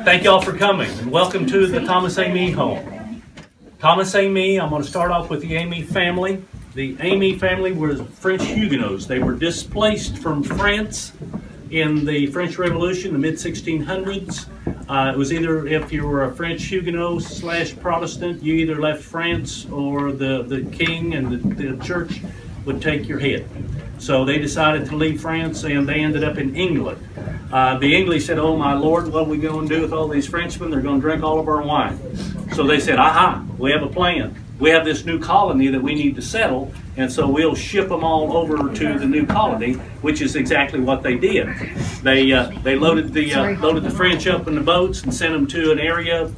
Thank y'all for coming, and welcome to the Thomas A. Mee home. Thomas A. Mee, I'm going to start off with the A. Mee family. The A. Mee family were French Huguenots. They were displaced from France in the French Revolution, the mid-1600s. It was either, if you were a French Huguenot / Protestant, you either left France or the king and the church would take your head. So they decided to leave France, and they ended up in England. The English said, "Oh my Lord, what are we going to do with all these Frenchmen? They're going to drink all of our wine." So they said, "Aha, we have a plan. We have this new colony that we need to settle, and so we'll ship them all over to the new colony," which is exactly what they did. They loaded the French up in the boats and sent them to an area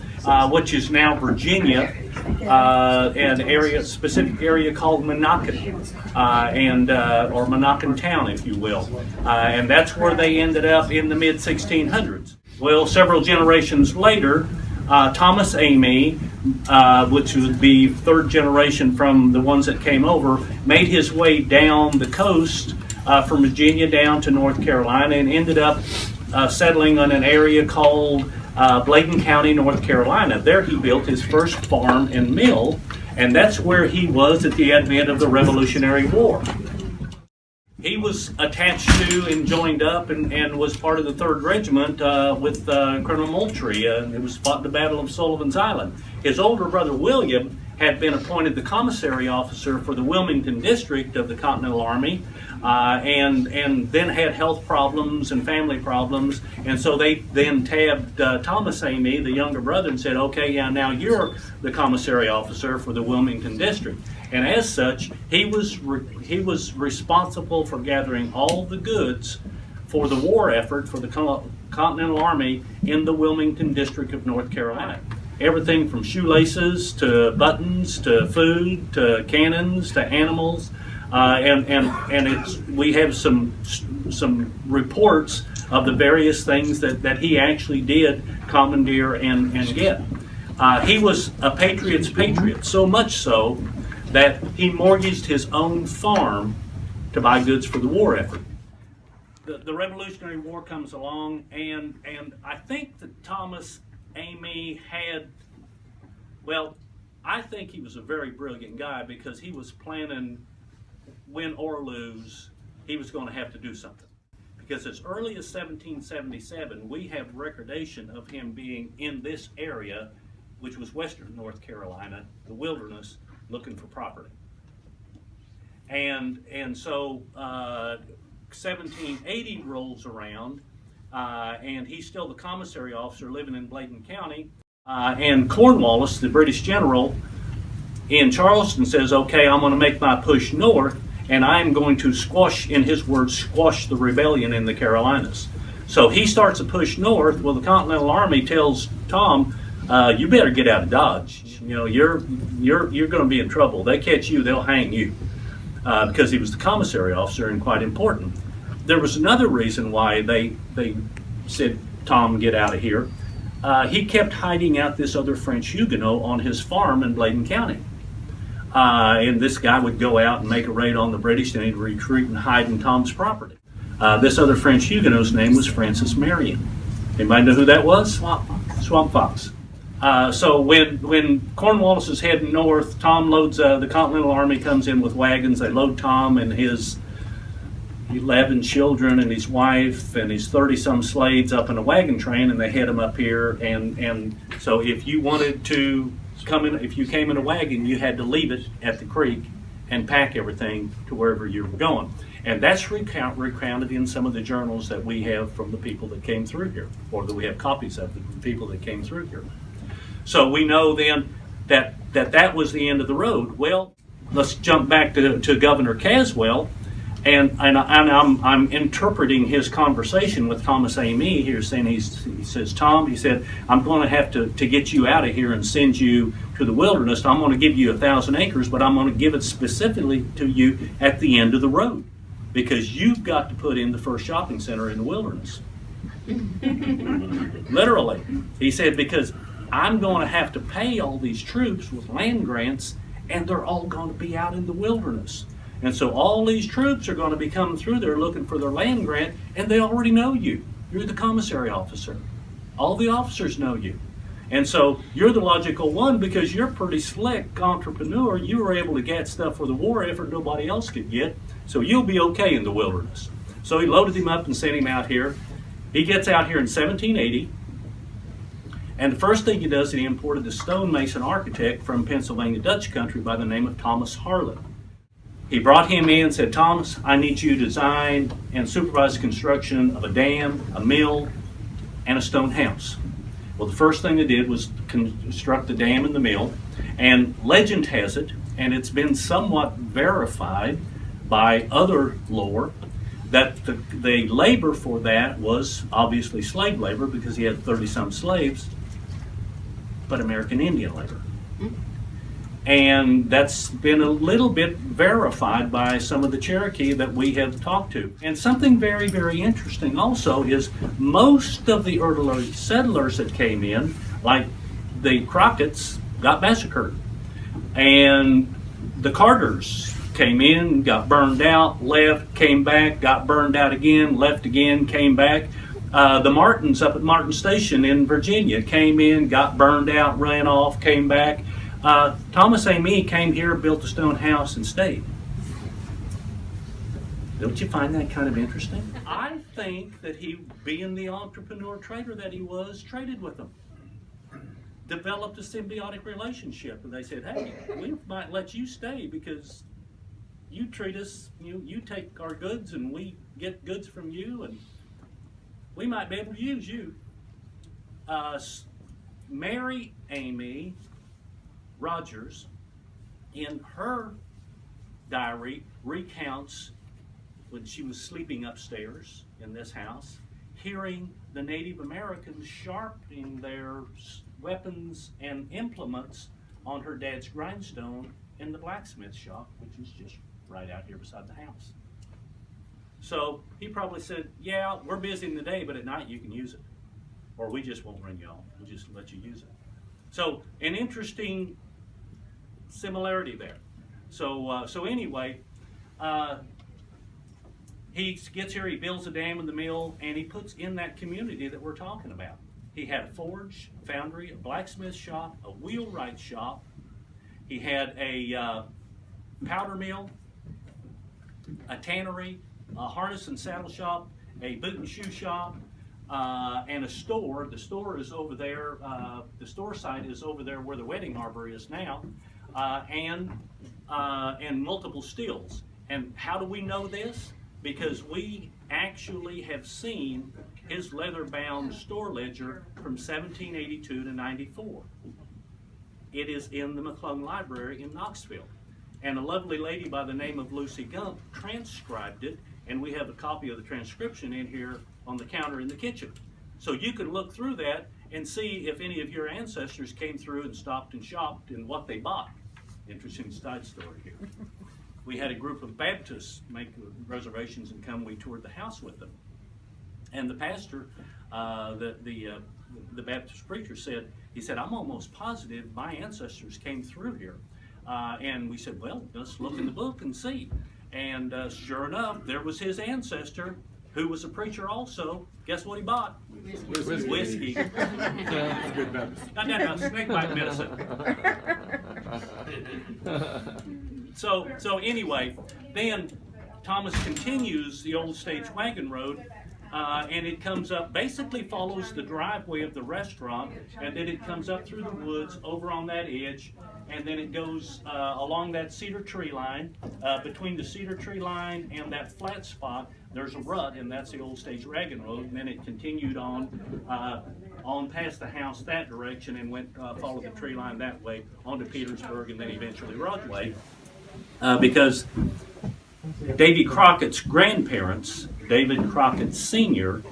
which is now Virginia, an specific area called Monacan, or Monacan Town, if you will, and that's where they ended up in the mid-1600s. Well, several generations later, Thomas A. Mee, which would be third generation from the ones that came over, made his way down the coast from Virginia down to North Carolina and ended up settling on an area called Bladen County, North Carolina. There he built his first farm and mill, and that's where he was at the advent of the Revolutionary War. He was attached to and joined up and was part of the 3rd Regiment with Colonel Moultrie. It was fought in the Battle of Sullivan's Island. His older brother William had been appointed the commissary officer for the Wilmington district of the Continental Army, and then had health problems and family problems, and so they then tabbed Thomas A. Mee, the younger brother, and said, "Okay, yeah, now you're the commissary officer for the Wilmington district." And as such, he was responsible for gathering all the goods for the war effort for the Continental Army in the Wilmington district of North Carolina. Everything from shoelaces to buttons to food to cannons to animals, we have some reports of the various things that he actually did commandeer and get. He was a patriot's patriot, so much so that he mortgaged his own farm to buy goods for the war effort. The Revolutionary War comes along, and I think that Thomas A. Mee had, well, I think he was a very brilliant guy because he was planning, win or lose, he was going to have to do something. Because as early as 1777, we have recordation of him being in this area, which was western North Carolina, the wilderness, looking for property. And so 1780 rolls around, and he's still the commissary officer living in Bladen County, and Cornwallis, the British general in Charleston, says, "Okay, I'm going to make my push north, and I'm going to squash," in his words, "squash the rebellion in the Carolinas." So he starts a push north. Well, the Continental Army tells Tom, "You better get out of Dodge. You know, you're going to be in trouble. They catch you, they'll hang you," because he was the commissary officer and quite important. There was another reason why they said, "Tom, get out of here." He kept hiding out this other French Huguenot on his farm in Bladen County. And this guy would go out and make a raid on the British, and he'd retreat and hide in Tom's property. This other French Huguenot's name was Francis Marion. Anybody know who that was? Swamp Fox. So when Cornwallis is heading north, Tom loads, the Continental Army comes in with wagons. They load Tom and his 11 children and his wife and his 30-some slaves up in a wagon train, and they head them up here. And so if you wanted to come in, if you came in a wagon, you had to leave it at the creek and pack everything to wherever you were going. And that's recounted in some of the journals that we have from the people that came through here, or that we have copies of the people that came through here. So we know then that was the end of the road. Well, let's jump back to Governor Caswell, and I'm interpreting his conversation with Thomas A. Mee here, saying he says, "Tom," he said, "I'm going to have to get you out of here and send you to the wilderness. I'm going to give you 1,000 acres, but I'm going to give it specifically to you at the end of the road, because you've got to put in the first shopping center in the wilderness." Literally, he said, "Because I'm going to have to pay all these troops with land grants, and they're all going to be out in the wilderness. And so all these troops are going to be coming through there looking for their land grant, and they already know you. You're the commissary officer. All the officers know you. And so you're the logical one because you're a pretty slick entrepreneur. You were able to get stuff for the war effort nobody else could get. So you'll be okay in the wilderness. So he loaded him up and sent him out here. He gets out here in 1780. And the first thing he does is he imported a stonemason architect from Pennsylvania Dutch country by the name of Thomas Harlan. He brought him in and said, Thomas, I need you to design and supervise the construction of a dam, a mill, and a stone house. Well, the first thing they did was construct the dam and the mill. And legend has it, and it's been somewhat verified by other lore, that the labor for that was obviously slave labor because he had 30-some slaves, but American Indian labor. And that's been a little bit verified by some of the Cherokee that we have talked to. And something very, very interesting also is most of the early settlers that came in, like the Crockett's, got massacred. And the Carters came in, got burned out, left, came back, got burned out again, left again, came back. The Martins up at Martin Station in Virginia came in, got burned out, ran off, came back. Thomas A. Mee came here, built a stone house, and stayed. Don't you find that kind of interesting? I think that he, being the entrepreneur trader that he was, traded with them. Developed a symbiotic relationship, and they said, hey, we might let you stay because you treat us, you take our goods and we get goods from you, and we might be able to use you. Mary Amy Rogers, in her diary, recounts when she was sleeping upstairs in this house, hearing the Native Americans sharpening their weapons and implements on her dad's grindstone in the blacksmith shop, which is just right out here beside the house. So he probably said, yeah, we're busy in the day, but at night you can use it. Or we just won't ring you off. We'll just let you use it. So an interesting similarity there. So anyway, he gets here, he builds a dam and the mill, and he puts in that community that we're talking about. He had a forge, a foundry, a blacksmith shop, a wheelwright shop. He had a powder mill, a tannery, a harness and saddle shop, a boot and shoe shop, and a store. The store is over there. The store site is over there where the wedding arbor is now, and multiple stills. And how do we know this? Because we actually have seen his leather-bound store ledger from 1782 to 94. It is in the McClung Library in Knoxville. And a lovely lady by the name of Lucy Gump transcribed it, and we have a copy of the transcription in here on the counter in the kitchen. So you can look through that and see if any of your ancestors came through and stopped and shopped and what they bought. Interesting side story here. We had a group of Baptists make reservations and come. We toured the house with them. And the pastor, the Baptist preacher said, he said, I'm almost positive my ancestors came through here. And we said, well, let's look in the book and see. And sure enough, there was his ancestor, who was a preacher also. Guess what he bought? Whiskey. Good Baptist. No, snake bite medicine. So anyway, then Thomas continues the old stage wagon road, and it comes up, basically follows the driveway of the restaurant, and then it comes up through the woods over on that edge, and then it goes along that cedar tree line. Between the cedar tree line and that flat spot, there's a rut, and that's the old stage wagon road, and then it continued on past the house that direction and went followed the tree line that way onto Petersburg and then eventually Rockaway. Because Davy Crockett's grandparents, David Crockett Sr.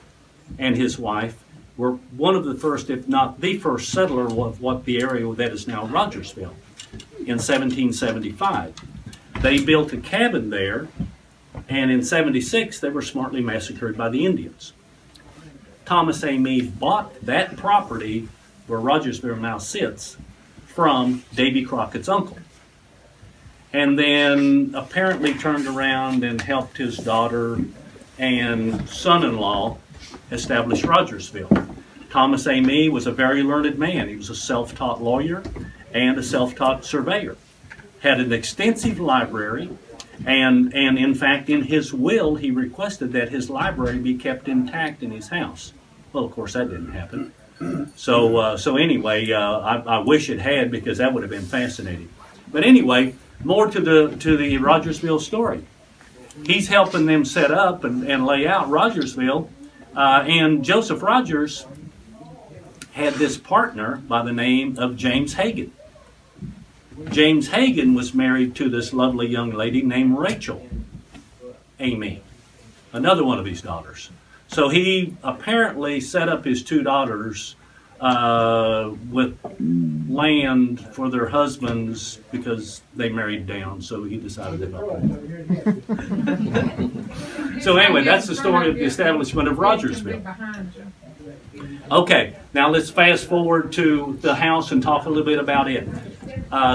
and his wife, were one of the first, if not the first settler of what the area that is now Rogersville in 1775. They built a cabin there, and in 76 they were smartly massacred by the Indians. Thomas A. Mee bought that property where Rogersville now sits from Davy Crockett's uncle. And then apparently turned around and helped his daughter and son-in-law establish Rogersville. Thomas A. Mee was a very learned man. He was a self-taught lawyer and a self-taught surveyor. Had an extensive library, and in fact, in his will, he requested that his library be kept intact in his house. Well, of course, that didn't happen. So anyway, I wish it had, because that would have been fascinating. But anyway, more to the Rogersville story. He's helping them set up and lay out Rogersville, and Joseph Rogers had this partner by the name of James Hagan. James Hagan was married to this lovely young lady named Rachel Amy, another one of his daughters. So he apparently set up his two daughters with land for their husbands because they married down, so he decided they got So anyway, that's the story of the establishment of Rogersville. Okay, now let's fast forward to the house and talk a little bit about it.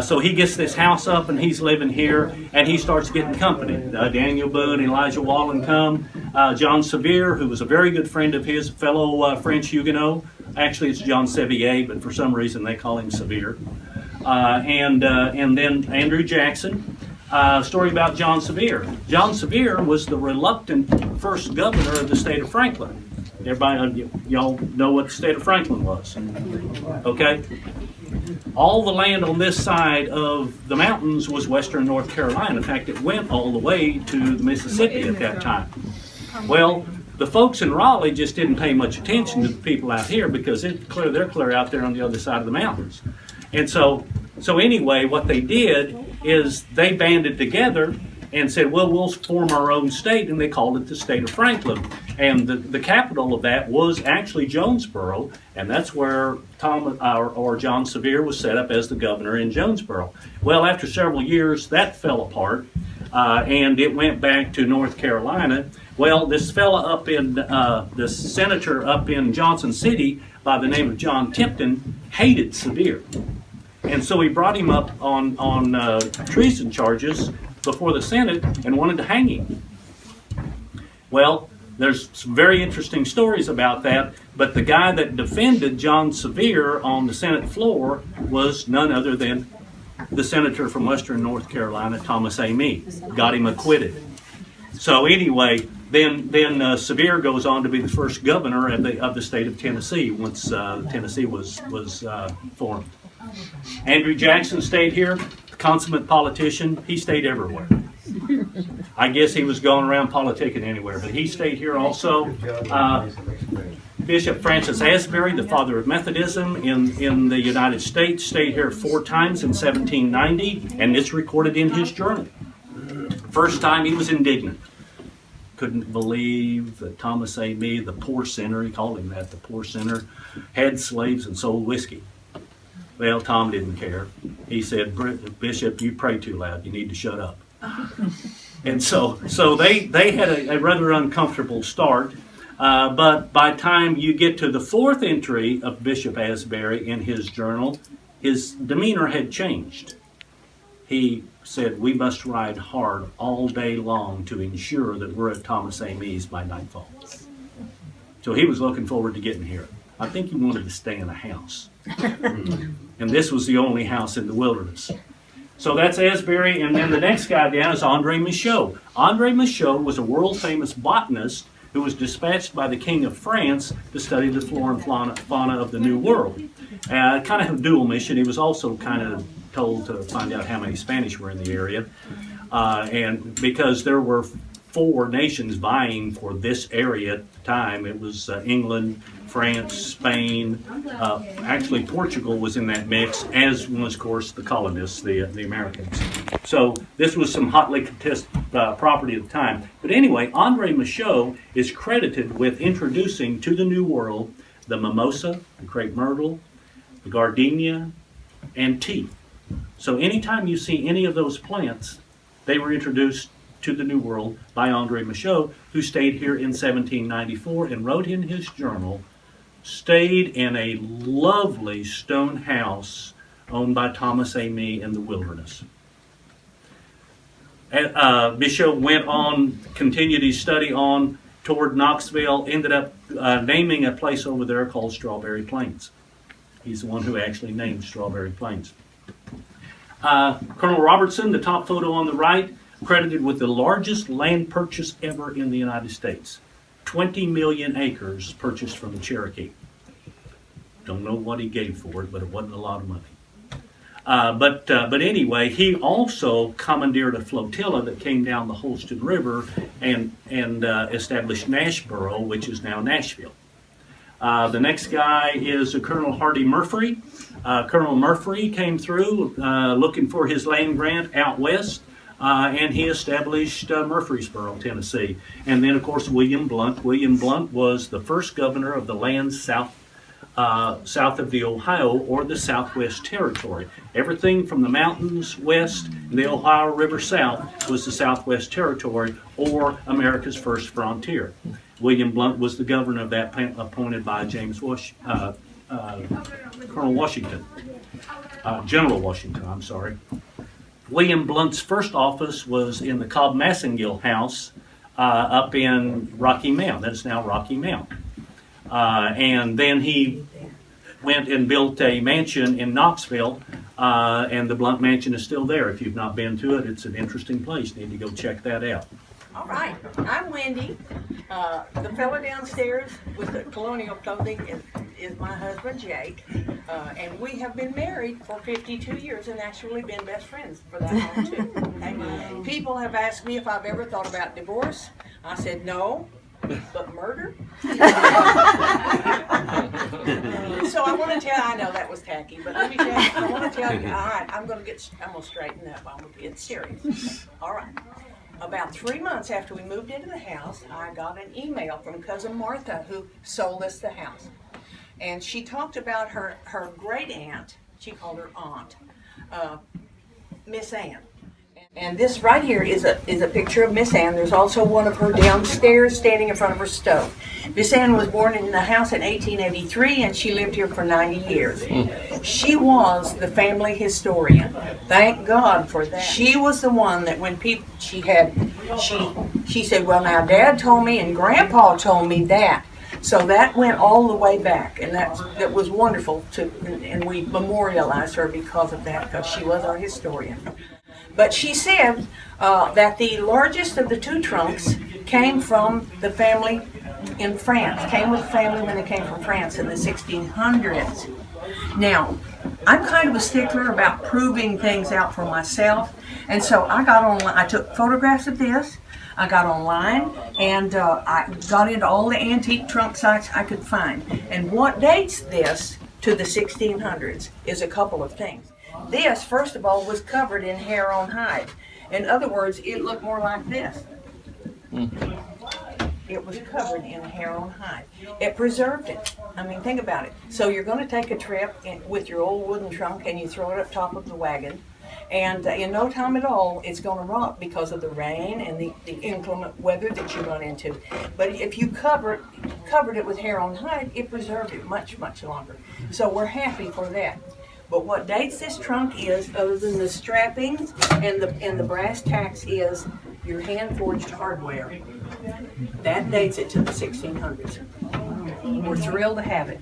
So he gets this house up and he's living here, and he starts getting company. Daniel Boone, Elijah Wallen come. John Sevier, who was a very good friend of his, fellow French Huguenot. Actually, it's John Sevier, but for some reason they call him Sevier. And then Andrew Jackson. Story about John Sevier. John Sevier was the reluctant first governor of the state of Franklin. Everybody, y'all know what the state of Franklin was. Okay? All the land on this side of the mountains was western North Carolina. In fact, it went all the way to the Mississippi at that time. Well, the folks in Raleigh just didn't pay much attention to the people out here because they're clear out there on the other side of the mountains. And so anyway, what they did is they banded together and said, well, we'll form our own state, and they called it the state of Franklin. And the capital of that was actually Jonesboro, and that's where John Sevier was set up as the governor in Jonesboro. Well, after several years, that fell apart, and it went back to North Carolina. Well, this fella this senator up in Johnson City by the name of John Tipton hated Sevier. And so he brought him up on treason charges before the Senate and wanted to hang him. Well, there's some very interesting stories about that, but the guy that defended John Sevier on the Senate floor was none other than the senator from western North Carolina, Thomas A. Mee. Got him acquitted. So anyway, then Sevier goes on to be the first governor of the state of Tennessee once Tennessee was formed. Andrew Jackson stayed here, consummate politician. He stayed everywhere. I guess he was going around politicking anywhere, but he stayed here also. Bishop Francis Asbury, the father of Methodism in the United States, stayed here 4 times in 1790, and it's recorded in his journal. First time he was indignant. Couldn't believe that Thomas A. Mee, the poor sinner, he called him that, the poor sinner, had slaves and sold whiskey. Well, Tom didn't care. He said, Bishop, you pray too loud. You need to shut up. And so they had a rather uncomfortable start. But by the time you get to the 4th entry of Bishop Asbury in his journal, his demeanor had changed. He said, we must ride hard all day long to ensure that we're at Thomas A. Mee's by nightfall. So he was looking forward to getting here. I think he wanted to stay in a house. And this was the only house in the wilderness. So that's Asbury, and then the next guy down is André Michaux. André Michaux was a world-famous botanist who was dispatched by the King of France to study the flora and fauna of the New World. Kind of a dual mission. He was also kind of told to find out how many Spanish were in the area. And because there were 4 nations vying for this area at the time, it was England, France, Spain, actually Portugal was in that mix, as was, of course, the colonists, the Americans. So this was some hotly contested property at the time. But anyway, André Michaux is credited with introducing to the New World the mimosa, the crepe myrtle, the gardenia, and tea. So anytime you see any of those plants, they were introduced to the New World by André Michaux, who stayed here in 1794 and wrote in his journal, stayed in a lovely stone house owned by Thomas A. Mee in the wilderness. Michaux went on, continued his study on, toward Knoxville, ended up naming a place over there called Strawberry Plains. He's the one who actually named Strawberry Plains. Colonel Robertson, the top photo on the right, credited with the largest land purchase ever in the United States. 20 million acres purchased from the Cherokee. Don't know what he gave for it, but it wasn't a lot of money. But anyway, he also commandeered a flotilla that came down the Holston River and established Nashboro, which is now Nashville. The next guy is Colonel Hardy Murphy. Colonel Murphy came through looking for his land grant out west, and he established Murfreesboro, Tennessee. And then, of course, William Blount. William Blount was the first governor of the land south of the Ohio, or the Southwest Territory. Everything from the mountains west and the Ohio River south was the Southwest Territory, or America's first frontier. William Blount was the governor of that, appointed by Colonel Washington, General Washington, I'm sorry. William Blount's first office was in the Cobb Massengill House up in Rocky Mount. That's now Rocky Mount. And then he went and built a mansion in Knoxville, and the Blount Mansion is still there. If you've not been to it, it's an interesting place. Need to go check that out. All right, I'm Wendy. The fellow downstairs with the colonial clothing is my husband, Jake, and we have been married for 52 years and actually been best friends for that long too. Okay? People have asked me if I've ever thought about divorce. I said no. But murder? So I want to tell, I know that was tacky, but let me tell you, I want to tell you, all right, I'm going to straighten up. I'm going to get serious. All right. About 3 months after we moved into the house, I got an email from Cousin Martha, who sold us the house. And she talked about her great aunt, she called her aunt, Miss Ann. And this right here is a picture of Miss Ann. There's also one of her downstairs standing in front of her stove. Miss Ann was born in the house in 1883, and she lived here for 90 years. She was the family historian. Thank God for that. She was the one that when people, she said, well, now Dad told me and Grandpa told me that. So that went all the way back, and that was wonderful, and we memorialized her because of that, because she was our historian. But she said that the largest of the two trunks came from the family in France, came with the family when they came from France in the 1600s. Now, I'm kind of a stickler about proving things out for myself, and so I got online, I took photographs of this, I got online, and I got into all the antique trunk sites I could find. And what dates this to the 1600s is a couple of things. This, first of all, was covered in hair on hide. In other words, it looked more like this. It was covered in hair on hide. It preserved it. I mean, think about it. So you're going to take a trip with your old wooden trunk and you throw it up top of the wagon. And in no time at all, it's going to rot because of the rain and the inclement weather that you run into. But if you covered it with hair on hide, it preserved it much, much longer. So we're happy for that. But what dates this trunk is, other than the strappings and the brass tacks, is your hand-forged hardware. That dates it to the 1600s. We're thrilled to have it.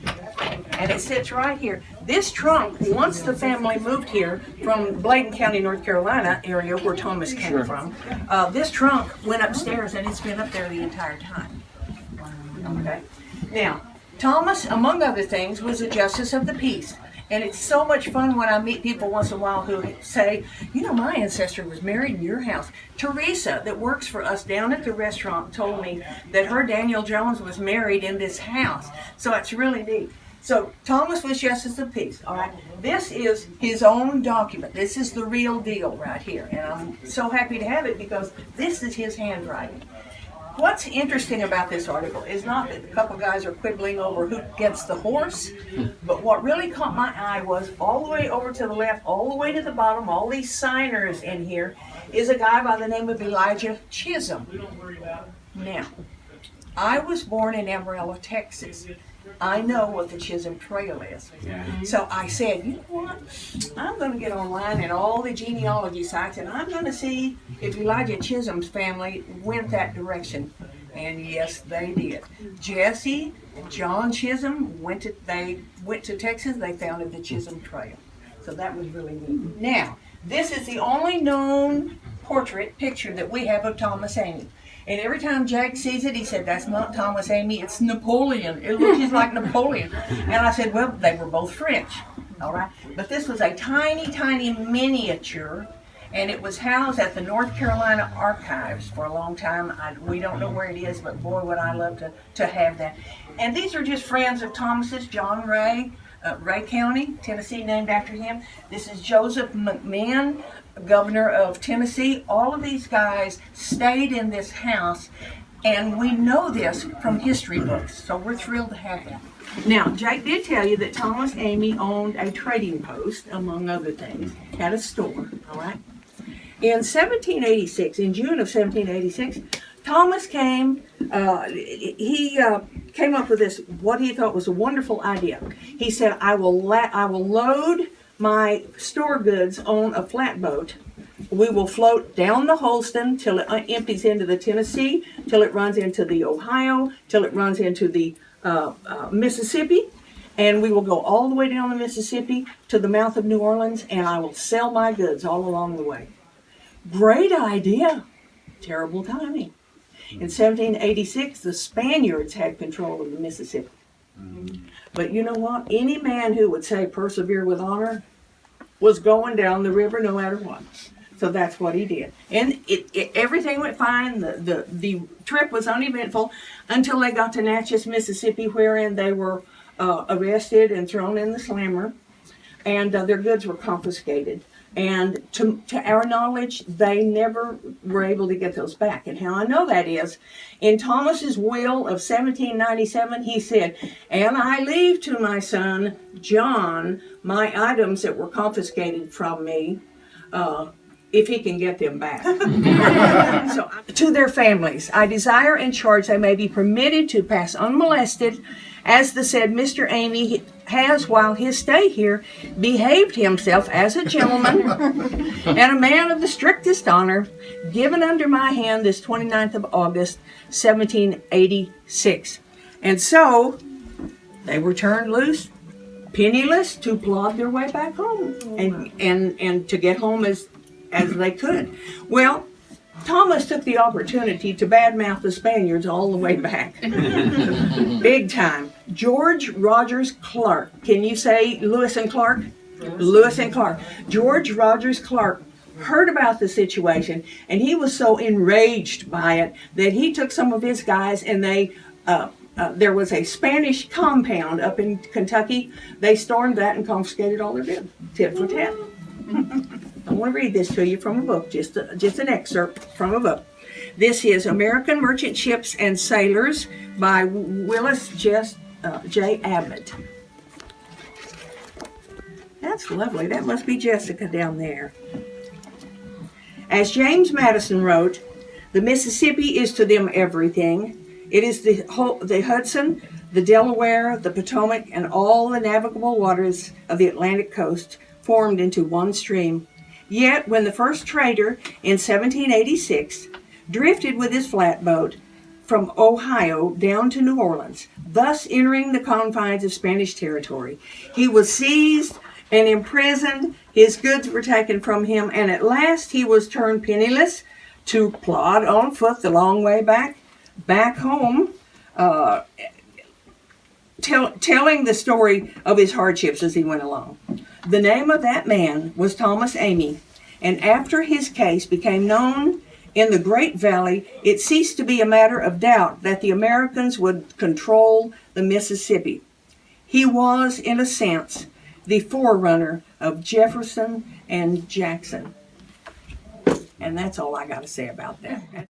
And it sits right here. This trunk, once the family moved here from Bladen County, North Carolina area where Thomas came from, this trunk went upstairs and it's been up there the entire time. Okay. Now, Thomas, among other things, was a justice of the peace. And it's so much fun when I meet people once in a while who say, you know, my ancestor was married in your house. Teresa, that works for us down at the restaurant, told me that her Daniel Jones was married in this house. So it's really neat. So Thomas was justice of peace, all right? This is his own document. This is the real deal right here. And I'm so happy to have it because this is his handwriting. What's interesting about this article is not that a couple guys are quibbling over who gets the horse, but what really caught my eye was all the way over to the left, all the way to the bottom, all these signers in here, is a guy by the name of Elijah Chisholm. Now, I was born in Amarillo, Texas. I know what the Chisholm Trail is. So I said, you know what? I'm going to get online and all the genealogy sites, and I'm going to see if Elijah Chisholm's family went that direction. And yes, they did. Jesse, John Chisholm they went to Texas. They founded the Chisholm Trail. So that was really neat. Now, this is the only known picture that we have of Thomas Amy. And every time Jake sees it, he said, "That's not Thomas Amy, it's Napoleon. It looks just like Napoleon." And I said, well, they were both French, all right? But this was a tiny, tiny miniature, and it was housed at the North Carolina Archives for a long time. We don't know where it is, but boy, would I love to have that. And these are just friends of Thomas's. John Ray, Ray County, Tennessee, named after him. This is Joseph McMahon, governor of Tennessee. All of these guys stayed in this house, and we know this from history books, so we're thrilled to have that. Now, Jake did tell you that Thomas Amy owned a trading post, among other things, had a store, all right? In 1786, in June of 1786, Thomas came up with this, what he thought was a wonderful idea. He said, I will load my store goods on a flatboat. We will float down the Holston till it empties into the Tennessee, till it runs into the Ohio, till it runs into the Mississippi, and we will go all the way down the Mississippi to the mouth of New Orleans, and I will sell my goods all along the way. Great idea. Terrible timing. In 1786, the Spaniards had control of the Mississippi. But you know what? Any man who would say persevere with honor was going down the river no matter what. So that's what he did. And everything went fine. The trip was uneventful until they got to Natchez, Mississippi, wherein they were arrested and thrown in the slammer. And their goods were confiscated. And to our knowledge, they never were able to get those back. And how I know that is, in Thomas's will of 1797, he said, "And I leave to my son John my items that were confiscated from me, if he can get them back." So, to their families, I desire and charge they may be permitted to pass unmolested, as the said Mr. Amy has, while his stay here, behaved himself as a gentleman and a man of the strictest honor, given under my hand this 29th of August, 1786. And so, they were turned loose, penniless, to plod their way back home, and to get home as they could. Well, Thomas took the opportunity to badmouth the Spaniards all the way back. Big time. George Rogers Clark. Can you say Lewis and Clark? Yes. Lewis and Clark. George Rogers Clark heard about the situation, and he was so enraged by it that he took some of his guys, and there was a Spanish compound up in Kentucky. They stormed that and confiscated all their goods, tit for tat. I want to read this to you from a book, just an excerpt from a book. This is American Merchant Ships and Sailors by Willis J. Abbott. That's lovely. That must be Jessica down there. As James Madison wrote, the Mississippi is to them everything. It is the Hudson, the Delaware, the Potomac, and all the navigable waters of the Atlantic coast formed into one stream. Yet, when the first trader in 1786 drifted with his flatboat from Ohio down to New Orleans, thus entering the confines of Spanish territory, he was seized and imprisoned, his goods were taken from him, and at last he was turned penniless to plod on foot the long way back home, telling the story of his hardships as he went along. The name of that man was Thomas Amy, and after his case became known in the Great Valley, it ceased to be a matter of doubt that the Americans would control the Mississippi. He was, in a sense, the forerunner of Jefferson and Jackson. And that's all I got to say about that.